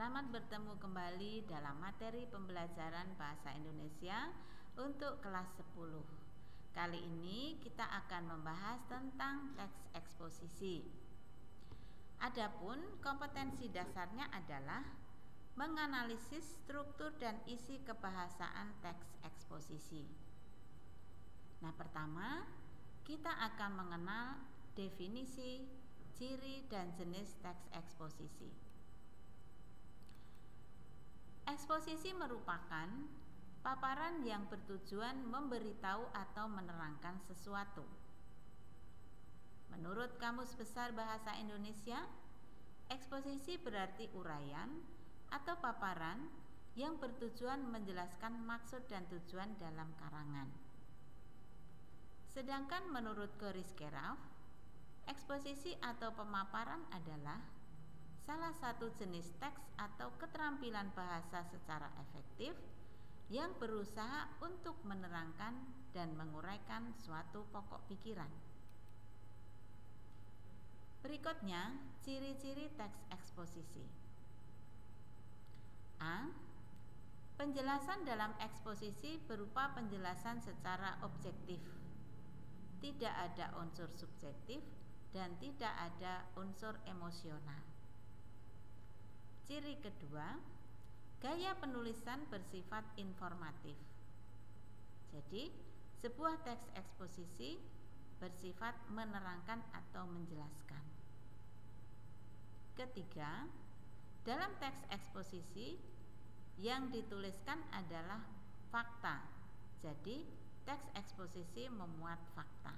Selamat bertemu kembali dalam materi pembelajaran Bahasa Indonesia untuk kelas 10. Kali ini kita akan membahas tentang teks eksposisi. Adapun kompetensi dasarnya adalah menganalisis struktur dan isi kebahasaan teks eksposisi. Nah, pertama kita akan mengenal definisi, ciri, dan jenis teks eksposisi. Eksposisi merupakan paparan yang bertujuan memberitahu atau menerangkan sesuatu. Menurut Kamus Besar Bahasa Indonesia, eksposisi berarti uraian atau paparan yang bertujuan menjelaskan maksud dan tujuan dalam karangan. Sedangkan menurut Coris Kerauf, eksposisi atau pemaparan adalah salah satu jenis teks atau keterampilan bahasa secara efektif yang berusaha untuk menerangkan dan menguraikan suatu pokok pikiran. Berikutnya, ciri-ciri teks eksposisi. A. Penjelasan dalam eksposisi berupa penjelasan secara objektif. Tidak ada unsur subjektif dan tidak ada unsur emosional. Ciri kedua, gaya penulisan bersifat informatif. Jadi, sebuah teks eksposisi bersifat menerangkan atau menjelaskan. Ketiga, dalam teks eksposisi yang dituliskan adalah fakta. Jadi, teks eksposisi memuat fakta.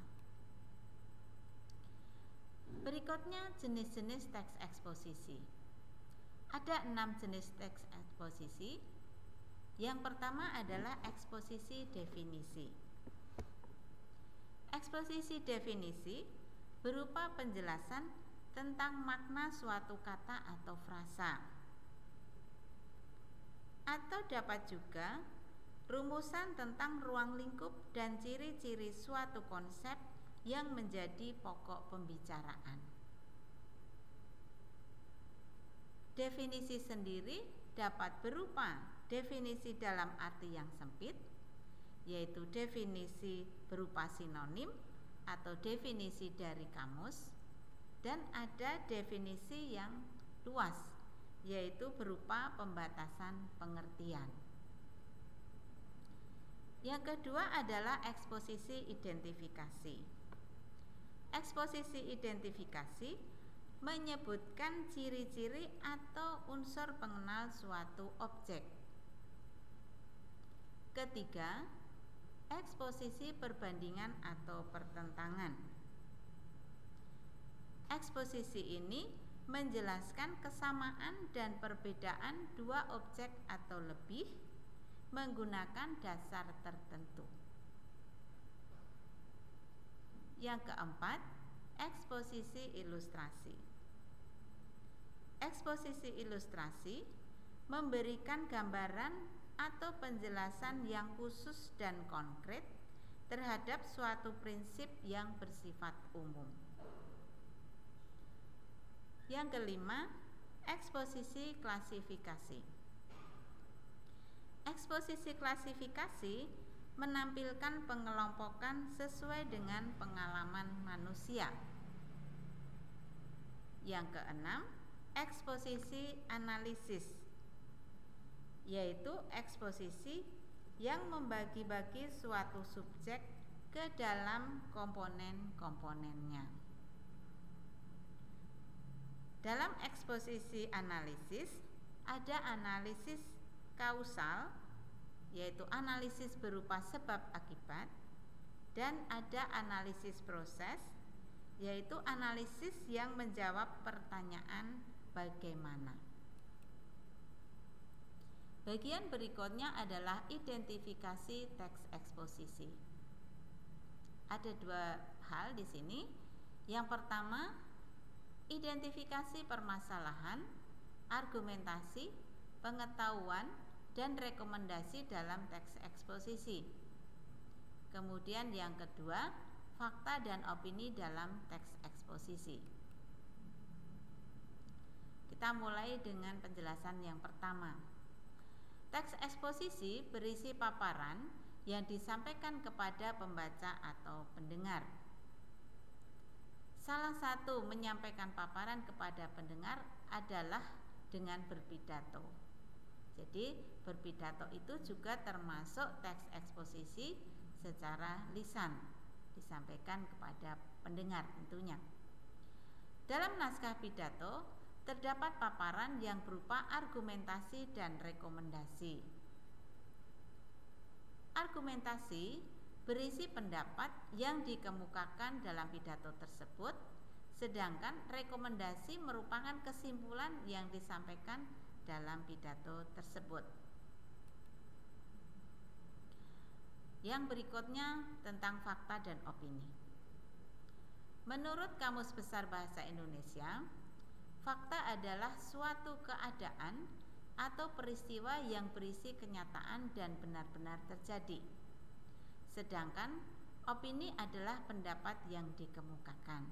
Berikutnya, jenis-jenis teks eksposisi. Ada 6 jenis teks eksposisi. Yang pertama adalah eksposisi definisi. Eksposisi definisi berupa penjelasan tentang makna suatu kata atau frasa. Atau dapat juga rumusan tentang ruang lingkup dan ciri-ciri suatu konsep yang menjadi pokok pembicaraan. Definisi sendiri dapat berupa definisi dalam arti yang sempit, yaitu definisi berupa sinonim atau definisi dari kamus, dan ada definisi yang luas, yaitu berupa pembatasan pengertian. Yang kedua adalah eksposisi identifikasi. Eksposisi identifikasi menyebutkan ciri-ciri atau unsur pengenal suatu objek. Ketiga, eksposisi perbandingan atau pertentangan. Eksposisi ini menjelaskan kesamaan dan perbedaan dua objek atau lebih menggunakan dasar tertentu. Yang keempat, eksposisi ilustrasi. Eksposisi ilustrasi memberikan gambaran atau penjelasan yang khusus dan konkret terhadap suatu prinsip yang bersifat umum. Yang kelima, eksposisi klasifikasi. Eksposisi klasifikasi menampilkan pengelompokan sesuai dengan pengalaman manusia. Yang keenam, eksposisi analisis, yaitu eksposisi yang membagi-bagi suatu subjek ke dalam komponen-komponennya. Dalam eksposisi analisis ada analisis kausal, yaitu analisis berupa sebab akibat, dan ada analisis proses, yaitu analisis yang menjawab pertanyaan bagaimana. Bagian berikutnya adalah identifikasi teks eksposisi. Ada 2 hal di sini. Yang pertama, identifikasi permasalahan, argumentasi, pengetahuan, dan rekomendasi dalam teks eksposisi. Kemudian yang kedua, fakta dan opini dalam teks eksposisi. Kita mulai dengan penjelasan yang pertama. Teks eksposisi berisi paparan yang disampaikan kepada pembaca atau pendengar. Salah satu menyampaikan paparan kepada pendengar adalah dengan berpidato. Jadi berpidato itu juga termasuk teks eksposisi secara lisan, disampaikan kepada pendengar tentunya. Dalam naskah pidato terdapat paparan yang berupa argumentasi dan rekomendasi. Argumentasi berisi pendapat yang dikemukakan dalam pidato tersebut, sedangkan rekomendasi merupakan kesimpulan yang disampaikan dalam pidato tersebut. Yang berikutnya tentang fakta dan opini. Menurut Kamus Besar Bahasa Indonesia, fakta adalah suatu keadaan atau peristiwa yang berisi kenyataan dan benar-benar terjadi. Sedangkan opini adalah pendapat yang dikemukakan.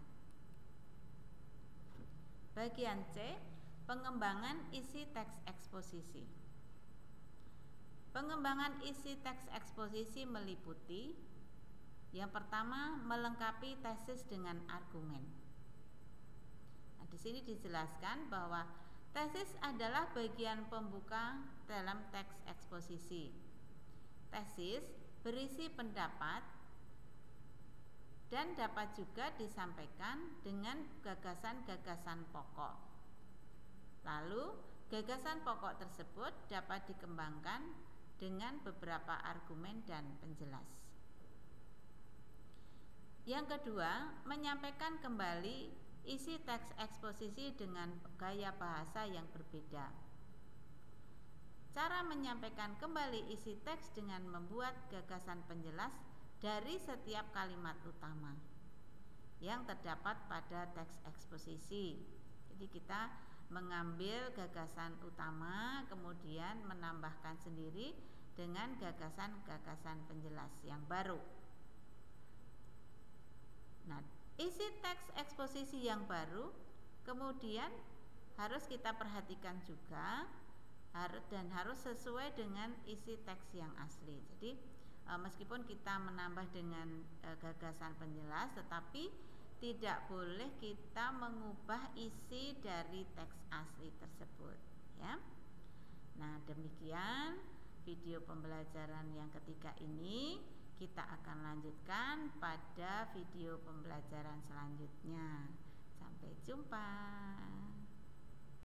Bagian C, pengembangan isi teks eksposisi. Pengembangan isi teks eksposisi meliputi yang pertama, melengkapi tesis dengan argumen. Nah, di sini dijelaskan bahwa tesis adalah bagian pembuka dalam teks eksposisi. Tesis berisi pendapat dan dapat juga disampaikan dengan gagasan-gagasan pokok. Lalu, gagasan pokok tersebut dapat dikembangkan dengan beberapa argumen dan penjelas. Yang kedua, menyampaikan kembali isi teks eksposisi dengan gaya bahasa yang berbeda. Cara menyampaikan kembali isi teks dengan membuat gagasan penjelas dari setiap kalimat utama yang terdapat pada teks eksposisi. Jadi kita mengambil gagasan utama, kemudian menambahkan sendiri dengan gagasan-gagasan penjelas yang baru. Nah, isi teks eksposisi yang baru kemudian harus kita perhatikan juga dan harus sesuai dengan isi teks yang asli. Jadi meskipun kita menambah dengan gagasan penjelas, tetapi tidak boleh kita mengubah isi dari teks asli tersebut, ya. Nah, demikian video pembelajaran yang ketiga ini. Kita akan lanjutkan pada video pembelajaran selanjutnya. Sampai jumpa.